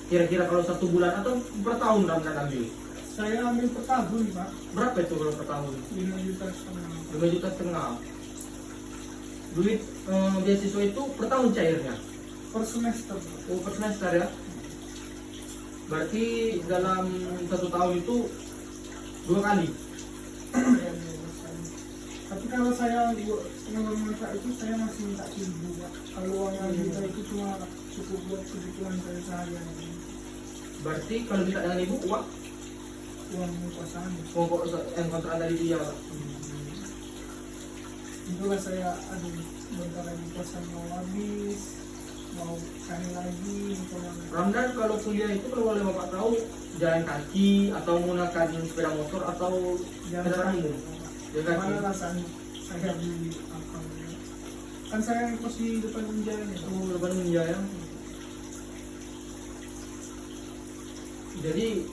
Kira-kira kalau 1 bulan atau per tahun Ramdan ambil? Saya ambil per tahun, Pak. Berapa itu kalau per tahun? 5,5 juta. 5,5 juta. Duit beasiswa itu per tahun cairnya? Per semester, Pak. Oh, per semester ya. Berarti dalam 1 tahun itu 2 kali. Ya, tapi kalau saya minta itu saya masih minta 1.000, Pak. Kalau uang 6 juta itu cuma cukup buat kebutuhan saya sehari-hari. Berarti kalau minta dengan ibu uang Kosan. yang kontrak tadi dia. Itulah saya bentar lagi kosan mau habis, mau cari lagi Ramdan kalau kuliah itu kalau boleh Bapak tahu jalan kaki atau menggunakan sepeda motor atau kendaraan umum? Jalan kaki. Mana alasan saya beli apa? Kan saya ngekos di depan Unjaya nih, Pak. Oh, depan Unjaya. Jadi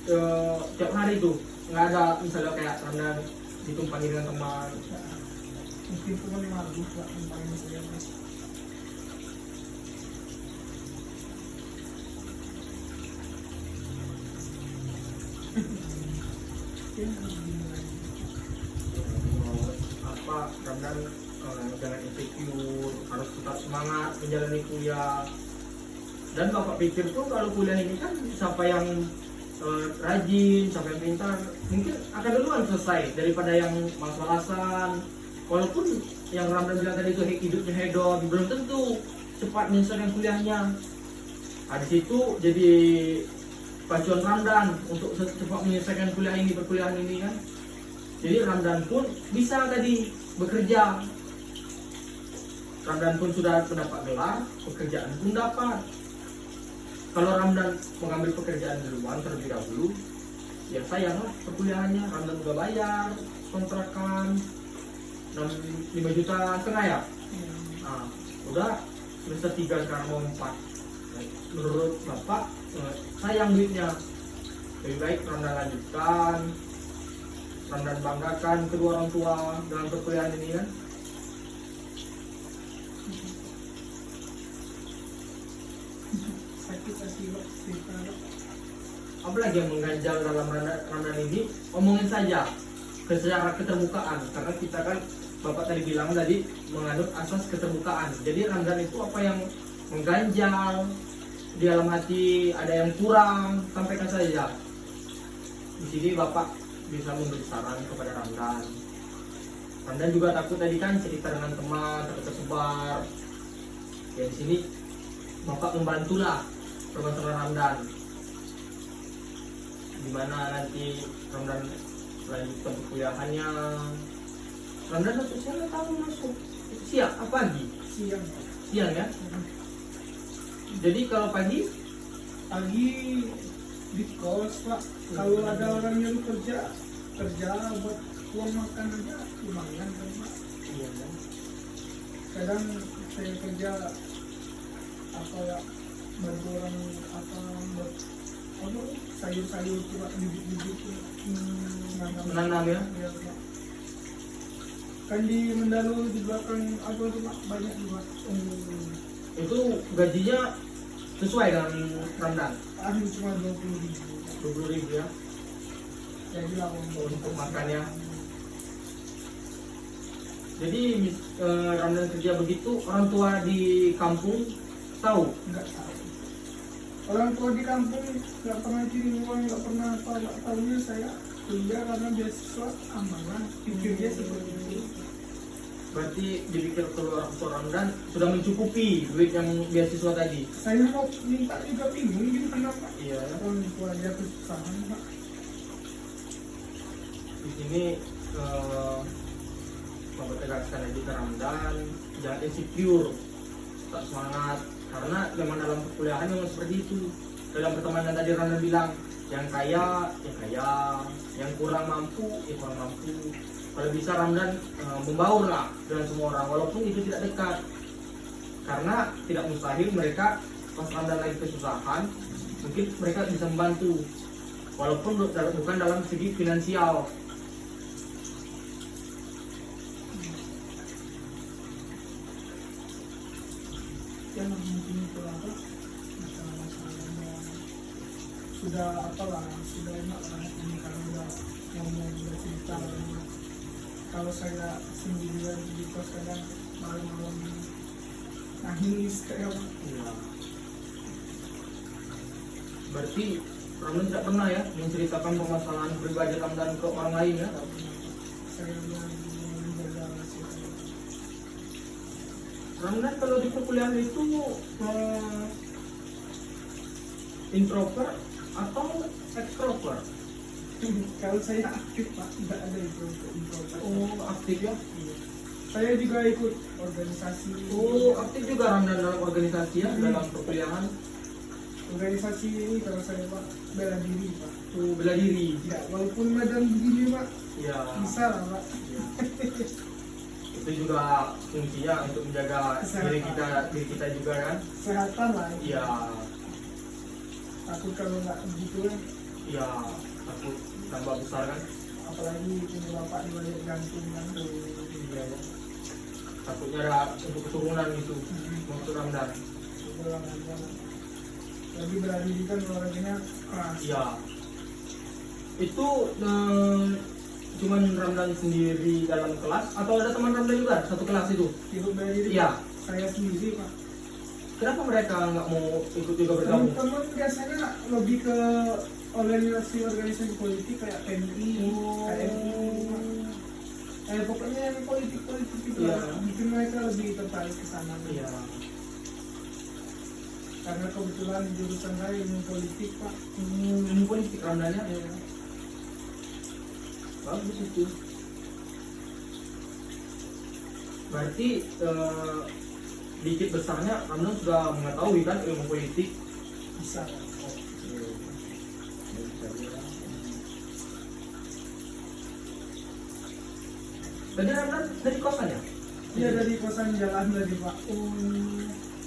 tiap hari tuh nggak ada misalnya kayak Ramdan ditumpangi dengan teman. Mungkin cuma 5 Pak umpamanya saya, Mas. Apa Ramdan jangan insecure, harus tetap semangat menjalani kuliah. Dan Bapak pikir tuh kalau kuliah ini kan siapa yang rajin, siapa yang pintar mungkin akan duluan selesai daripada yang malas-malasan. Walaupun yang Ramdan bilang tadi itu hidupnya hedon, belum tentu cepat menyelesaikan kuliahnya. Nah, di situ jadi pacuan Ramdan untuk cepat menyelesaikan kuliah ini, perkuliahan ini kan. Jadi Ramdan pun bisa tadi bekerja. Ramdan pun sudah mendapat gelar, pekerjaan pun dapat. Kalau Ramdan mengambil pekerjaan duluan terlebih dahulu, ya sayanglah perkuliahannya. Ramdan udah bayar kontrakan 5,5 juta ya. Nah, udah semester 3 sekarang mau 4. Menurut Bapak sayang duitnya. Lebih baik Ramdan lanjutkan, Ramdan banggakan kedua orang tua dalam perkuliahan ini kan. Sakit hati, Pak. Apalagi yang mengganjal dalam Ramdan ini, omongin saja secara keterbukaan, karena kita kan Bapak tadi bilang tadi menganut asas keterbukaan. Jadi Ramdan itu apa yang mengganjal di dalam hati, ada yang kurang, sampaikan saja. Di sini Bapak bisa memberi saran kepada Ramdan. Ramdan juga takut tadi kan cerita dengan teman, takut tersebar. Ya di sini Bapak membantulah permasalahan Ramdan. gimana nanti Ramdan melanjutkan perkuliahannya. Ramdan masuk siang atau masuk siang? Apa pagi? siang Pak. Siang ya. Jadi kalau pagi Pagi di kos Pak. Kalau ada orang yang kerja buat uang makan aja lumayan kan Pak. iya kan? Kadang saya kerja apa ya, bantu orang apa buat apa sayur-sayur tuh Pak, bibit-bibit tuh. Menanam ya. Ya, Pak. Kan di Mendalu di belakang apa tuh Pak, banyak juga. Itu gajinya sesuai dengan Ramdan, Cuma 20.000. 20.000 ya Jadi lah untuk makannya. Jadi Ramdan kerja begitu, orang tua di kampung tahu. nggak tahu. Orang tua di kampung nggak pernah kirim uang, nggak pernah apa, nggak tahunya saya kuliah karena beasiswa amalan. Pikirnya seperti itu. Berarti dipikir kalau orang tua Ramdan sudah mencukupi duit yang beasiswa tadi. Saya mau minta juga bingung gimana Pak. Iya. Orang tua dia kesusahan Pak. Di sini mempertegaskan lagi ke Ramdan, jangan insecure, tetap semangat, karena memang dalam perkuliahan memang seperti itu. Dalam pertemanan tadi Ramdan bilang, yang kaya ya kaya, yang kurang mampu ya kurang mampu. Kalau bisa Ramdan membaur lah dengan semua orang, walaupun itu tidak dekat, karena tidak mustahil mereka pas Ramdan lagi kesusahan, mungkin mereka bisa membantu, walaupun bukan dalam segi finansial. Yang mungkin itu apa masalah-masalahnya sudah apalah, sudah enak lah ini kalau udah ngomong, udah cerita lah. Kalau saya sendirian di kos kadang malam-malam nangis kayak Iya. Berarti Ramdan tidak pernah ya menceritakan permasalahan pribadi Ramdan ke orang lain ya? saya menjaga rahasia. Ramdan kalau di perkuliahan itu introvert atau extrovert? Kalau saya aktif Pak, tidak ada itu untuk Oh, aktif ya? saya juga ikut organisasi. Oh, aktif juga Ramdan dalam organisasi ya, dalam perkuliahan. Organisasi ini kalau saya Pak bela diri Pak. Oh, bela diri. Ya, walaupun badan begini Pak, Ya. bisa lah Pak. Itu juga fungsinya untuk menjaga diri kita juga kan? Kesehatan lah. Iya. Takut kalau nggak begitu kan, Iya. Takut tambah besar kan? apalagi punya bapak di balik gantung kan. Iya. Takutnya ada untuk keturunan gitu. Maksud Ramdan. Lagi bela diri kan olahraganya keras. Iya. Itu cuman Ramdan sendiri dalam kelas atau ada teman Ramdan juga satu kelas itu? Ikut bela diri. Iya. Saya sendiri Pak. Kenapa mereka nggak mau ikut juga bergabung? Teman-teman biasanya lebih ke organisasi politik kayak PMI, KMI, pokoknya yang politik itu Iya. mungkin mereka lebih tertarik ke sana. Iya. Karena kebetulan jurusan saya ilmu politik Pak. Ini politik Ramdannya. Ya. Bagus itu. Berarti dikit besarnya Ramdan sudah mengetahui kan ilmu politik. Bisa. Tadi Ramdan dari kosan ya? Iya dari kosan jalan dari Pak.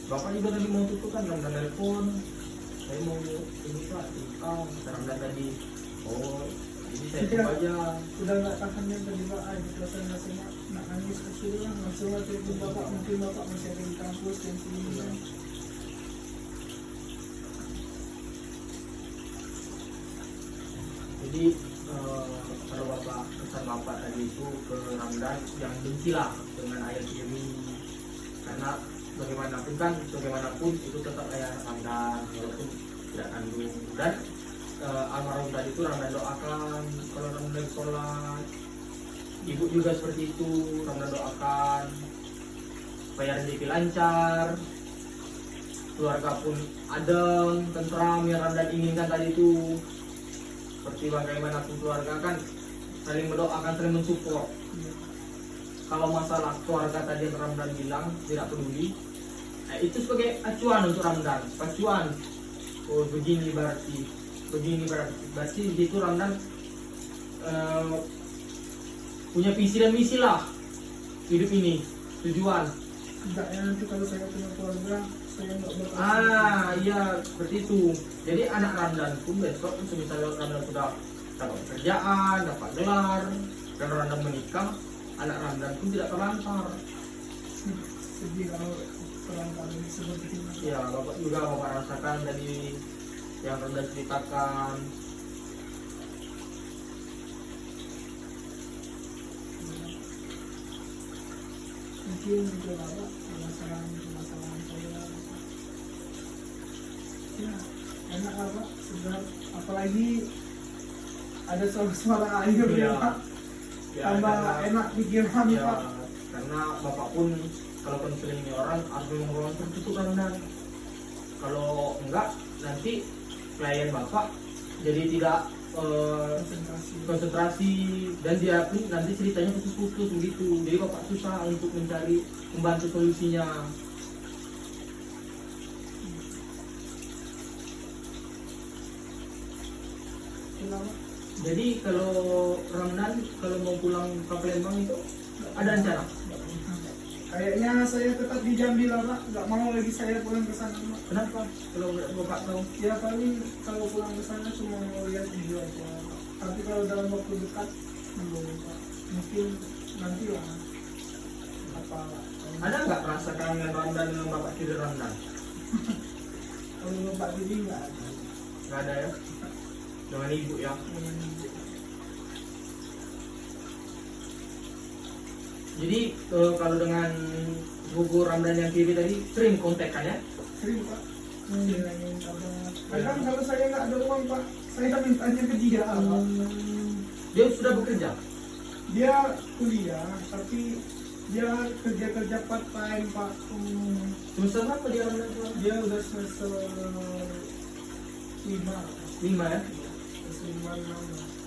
Bapak juga tadi mau tutup kan Ramdan telepon. Saya mau ini Pak, kata Ramdan tadi. Oh, jadi saya tunggu aja. Udah nggak tahan yang tadi Pak, di kosan rasanya nak nangis kesulitan langsung lah telepon Bapak, mungkin Bapak masih ada di kampus dan sini kan. Jadi kalau Bapak pesan Bapak tadi itu ke Ramdan yang bencilah dengan ayah ini, karena bagaimanapun itu tetap ayah Ramdan walaupun tidak kandung. Dan almarhum tadi itu Ramdan doakan kalau Ramdan sholat, ibu juga seperti itu, Ramdan doakan supaya rezeki lancar, keluarga pun adem, tentram yang Ramdan inginkan tadi itu. seperti bagaimanapun keluarga kan saling mendoakan, saling mensupport. Iya. Kalau masalah keluarga tadi yang Ramdan bilang tidak peduli, nah, itu sebagai acuan untuk Ramdan, acuan. Oh begini berarti di situ Ramdan punya visi dan misi lah hidup ini, tujuan. Enggak ya, nanti kalau saya punya keluarga saya nggak bakal Iya seperti itu. Jadi anak Ramdan pun besok misalnya Ramdan sudah dapat pekerjaan, dapat gelar, dan Ramdan menikah, anak Ramdan pun tidak terlantar. sedih kalau terlantar seperti ini. Ya, Bapak juga Bapak rasakan tadi yang Ramdan ceritakan. Mungkin itu lah Pak, permasalahan saya. Ya, enak lah Pak, sedap. Apalagi ada suara air Iya. ya Pak, tambah karena- enak pikiran Ya, Pak. karena Bapak pun kalau konseling orang harus memang tertutup Ramdan. Kalau enggak nanti klien Bapak jadi tidak Konsentrasi. konsentrasi dan dia pun nanti ceritanya putus-putus begitu. Jadi Bapak susah untuk mencari membantu solusinya. Kenapa? Jadi kalau Ramdan kalau mau pulang ke Palembang itu ada rencana. Kayaknya saya tetap di Jambi lah Pak, nggak mau lagi saya pulang ke sana Pak. Kenapa? Kalau Bapak tahu? Ya paling kalau pulang ke sana cuma mau lihat video aja Pak. Tapi kalau dalam waktu dekat belum Pak. Mungkin nanti lah. Apa? Ada nggak rasa kangen Ramdan dengan Bapak Kiri Ramdan? Kalau Bapak Didi nggak ada. Nggak ada ya? Dengan ibu ya? Jadi kalau dengan buku Ramdan yang kiri tadi sering kontak kan ya? Sering Pak. Nanyain kabar. Kadang kalau saya nggak ada uang Pak, saya mintanya ke dia Pak. Dia sudah bekerja? Dia kuliah, tapi dia kerja part time Pak. Semester berapa dia Ramdan? Dia udah semester 5. 5 ya? Semester 5 6.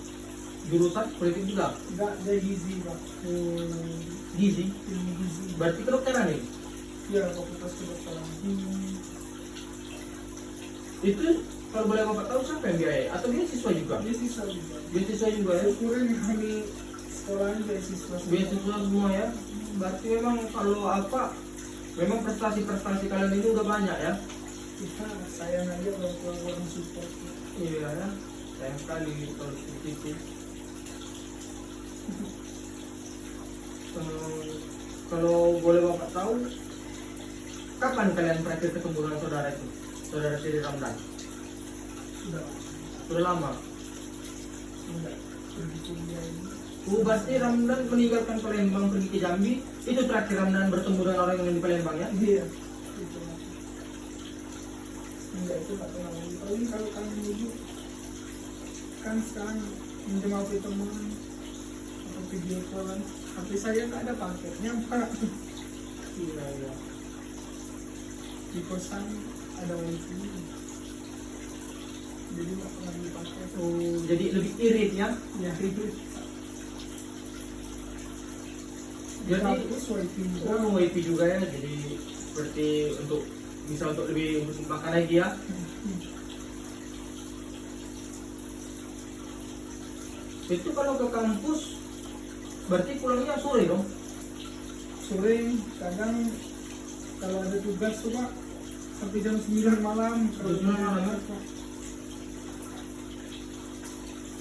Jurusan politik juga? Enggak, dia gizi Pak. Gizi? Ilmu gizi. Berarti kedokteran nih? Ya, fakultas kedokteran. Itu kalau boleh Bapak tahu siapa yang biayai? Atau dia siswa juga? Dia siswa juga. Dia siswa juga ya? Syukurin kami sekolahnya beasiswa. Beasiswa semua ya? Berarti memang kalau apa, memang prestasi-prestasi kalian ini udah banyak ya? Kita sayang aja kalau orang support. Iya ya, sayang sekali kalau seperti itu. Kalau boleh Bapak tahu, kapan kalian terakhir ketemu dengan saudara itu? Saudara Siri Ramdan? Sudah. Sudah lama? Enggak. Pergi kuliah ini. Berarti Ramdan meninggalkan Palembang pergi ke Jambi. Itu terakhir Ramdan bertemu dengan orang yang di Palembang ya? Iya. Itu. Enggak, itu tak pernah lagi. Paling kalau kalian dulu kan sekarang minjem HP teman atau video call, tapi saya nggak ada paketnya Pak. Iya iya. Di kosan ada wifi, jadi nggak pernah dipakai. Oh, jadi lebih irit ya? Ya itu. Di Jadi kampus wifi juga. oh wifi juga ya. Jadi seperti untuk bisa untuk lebih untuk makan lagi ya. Itu kalau ke kampus berarti pulangnya sore dong? Sore kadang kalau ada tugas tuh Pak sampai jam 9 malam. Kalau Jam 9 malam, ya? Pak.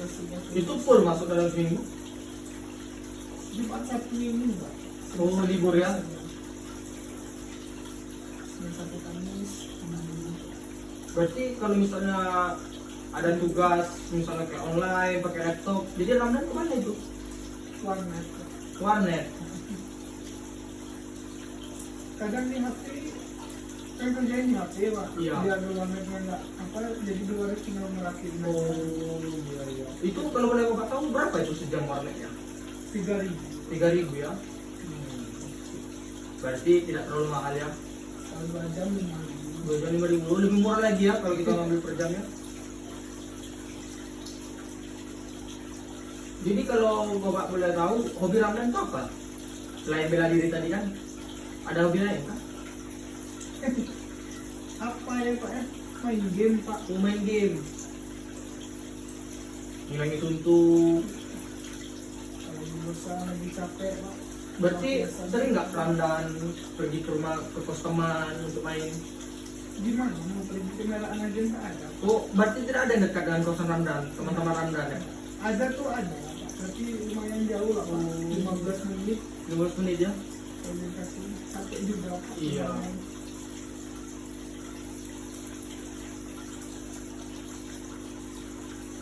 Terus tugas Itu full masuk dalam seminggu? Jumat Sabtu Minggu Pak. Oh, libur ya? Senin sampai Kamis. Berarti kalau misalnya ada tugas misalnya kayak online pakai laptop, jadi Ramdan kemana itu? Warnet. Ke warnet. Kadang di HP kan kerjain di HP Pak. Iya. Dia ada warnetnya nggak apa, jadi di warnet tinggal merakit. Oh iya iya. Itu kalau boleh Bapak tahu berapa itu sejam warnetnya? 3.000. 3.000 ya? Berarti tidak terlalu mahal ya? Kalau 2 jam 5.000. 2 jam 5.000, lebih murah lagi ya kalau kita ngambil per jam ya? Jadi kalau Bapak boleh tahu, hobi Ramdan itu apa? Selain bela diri tadi kan, ada hobi lain kan? Apa ya Pak ya? Main game Pak. Oh, main game. Ngilangi suntuk. Kalau di bosan lagi capek Pak. Berarti Biasa. sering nggak Ramdan pergi ke rumah ke kos teman untuk main? Gimana mau pergi ke melaan aja nggak ada. Oh, berarti tidak ada yang dekat dengan kosan Ramdan, teman-teman Ramdan ya? Ada tuh ada, Pak. Tapi lumayan jauh lah Pak. 15 menit 15 menit ya? komunikasi capek juga Pak. Iya.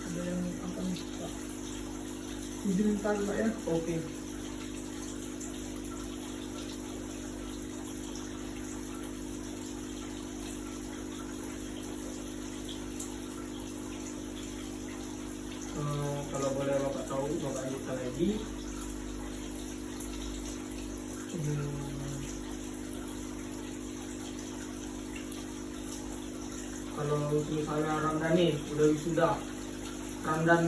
Ada yang apa nih Pak? Izin bentar Pak ya. Oke. Kalau boleh Bapak tahu, Bapak cerita lagi. Kalau misalnya Ramdan nih udah wisuda, Ramdan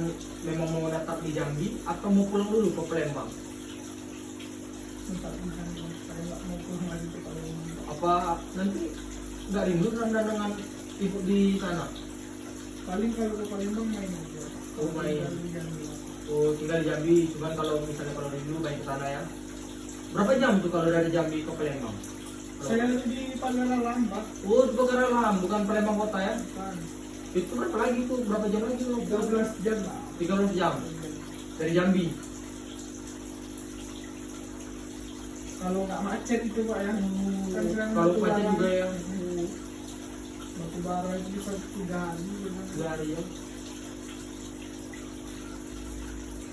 memang mau tetap di Jambi atau mau pulang dulu ke Palembang? Bentar bentar Pak. Saya nggak mau pulang lagi ke Palembang. Apa nanti nggak rindu Ramdan dengan ibu di sana? Paling kalau ke Palembang main aja Pak. Oh, main. Tinggal di Jambi lah, Pak. Oh, tinggal di Jambi, cuman kalau misalnya kalau rindu main ke sana ya. Berapa jam tuh kalau dari Jambi ke Palembang? Saya di Pagara Lambat Oh, di Pagaralam, bukan Palembang kota ya? kan. Itu berapa lagi tuh? Berapa jam lagi tuh? 13 jam lah. 13 jam dari Jambi. Kalau nggak macet itu Pak ya. Kan sekarang Kalau batu macet bara. juga ya. Batu bara itu bisa 3 hari. Gitu. 2 hari ya.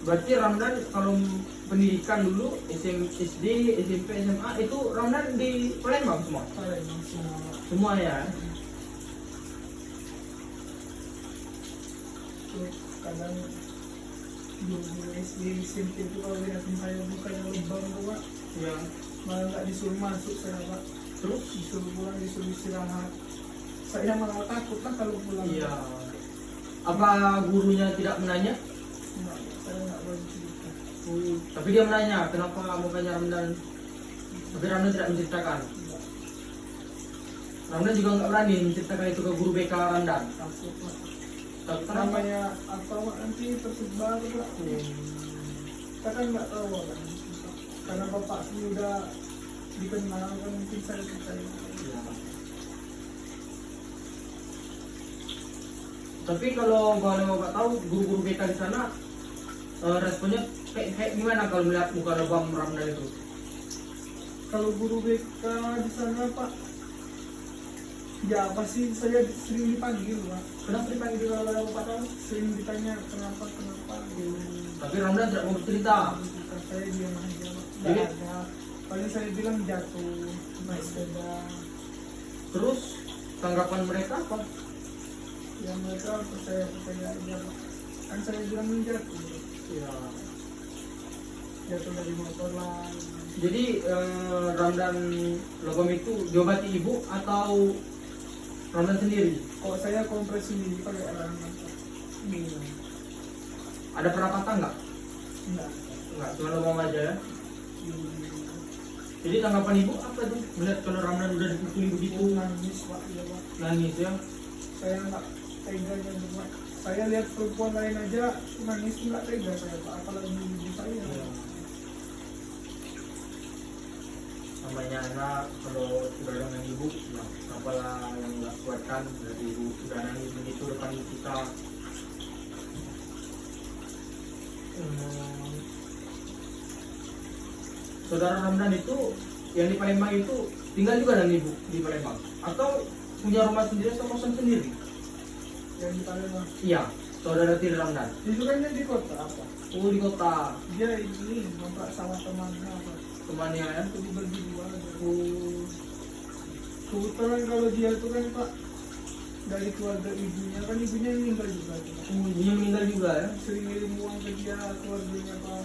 Berarti Ramdan kalau pendidikan dulu SD, SMP, SMA itu Ramdan di Palembang semua? Palembang semua. Semua ya? Terus kadang guru SD, SMP itu kalau lihatin saya bukannya lebam tuh Pak, Ya. malah nggak disuruh masuk saya Pak. Terus? Disuruh pulang, disuruh istirahat. Saya malah takut lah kalau pulang. Iya. Apa gurunya tidak menanya? Enggak, saya nggak boleh cerita. Tapi dia menanya, kenapa mukanya Ramdan? Tapi Ramdan tidak menceritakan. Enggak, Ramdan juga nggak berani menceritakan itu ke guru BK Ramdan. takut Pak. Tapi kenapa? Namanya apa Pak, nanti tersebar Pak. Kita kan nggak tahu kan. Karena bapak ini udah dikenal kan mungkin saya percaya. Iya. Tapi kalau Bapak tahu guru-guru BK di sana responnya kayak gimana kalau melihat muka lebam Ramdan itu? Kalau guru BK di sana Pak, ya pasti saya sering dipanggil Pak. Kenapa dipanggil kalau Bapak tahu? Sering ditanya kenapa. Tapi Ramdan tidak mau cerita. Saya diam aja Pak. Nggak Jadi- ada. Paling saya bilang jatuh, naik sepeda. Terus tanggapan mereka apa? Ya mereka percaya aja Pak. Kan saya bilang jatuh. Ya. Jatuh dari motor lah. Jadi Ramdan lebam itu diobati ibu atau Ramdan sendiri? Kok saya kompres sendiri pakai orang Pak. Ada pernah patah nggak? Enggak. Nggak, cuma lebam aja ya. Jadi tanggapan ibu apa tuh melihat kalau Ramdan udah dipukuli begitu? Nangis Pak, ya Pak. Nangis ya? Saya nggak tega dan Pak. Saya lihat perempuan lain aja nangis nggak tega saya Pak, apalagi ibu saya. Namanya anak kalau sudah dengan ibu, ya apalah yang nggak kuatkan dari ibu sudah nangis begitu depan kita. Saudara Ramdan itu yang di Palembang itu tinggal juga dengan ibu di Palembang atau punya rumah sendiri atau kosan sendiri? Yang di Palembang. Iya, saudara Tiri Ramdan. Itu kan yang di kota apa? Oh, di kota Dia ini ngontrak sama temannya apa? temannya ya. Jadi bagi dua. Oh, Kebetulan kalau dia itu kan Pak dari keluarga ibunya kan ibunya yang meninggal juga tuh, Pak. ibunya meninggal juga ya. Sering ngirim uang ke dia keluarganya Pak.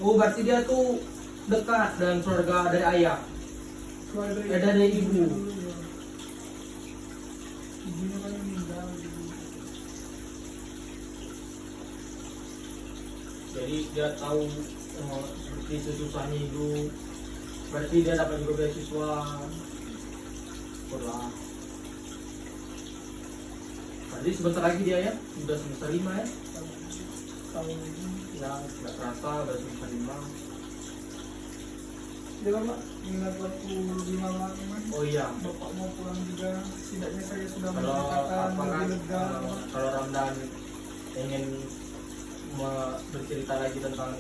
Oh, berarti dia tuh dekat dengan keluarga dari ayah. Keluarga Dari ibu. dulu, ya. Ibunya kan meninggal gitu. jadi dia tahu seperti susahnya hidup. Berarti dia dapat juga beasiswa. Sekolah. Jadi sebentar lagi dia ya, sudah semester 5 ya. Tahun ini. Ya, tidak terasa udah semester 5. Ya Pak, ingat waktu di malam kan. Oh iya. Bapak mau pulang juga, setidaknya saya sudah Kalau menceritakan apa kan, lebih lega. kalau Ramdan ingin bercerita lagi tentang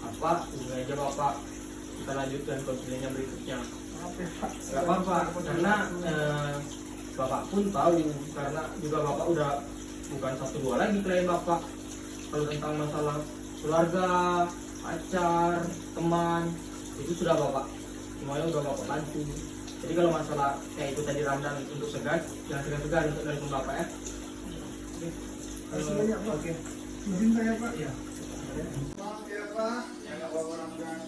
apa, hubungi aja Bapak. Kita lanjutkan konseling berikutnya. Maaf ya Pak. Gak apa-apa, karena Bapak pun tahu, karena juga Bapak udah bukan 1-2 lagi klien Bapak. Kalau tentang masalah keluarga, pacar, teman, itu sudah Bapak semuanya udah Bapak bantu. Jadi kalau masalah kayak itu tadi Ramdan untuk segan, jangan segan-segan untuk nelfon Bapak ya. Terima kasih banyak Pak. Oke. Izin saya Pak. Iya. Maaf ya Pak. Ya nggak apa-apa Ramdan.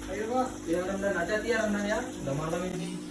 Ayo Pak. Ya Ramdan, hati-hati ya Ramdan ya. Udah malam ini.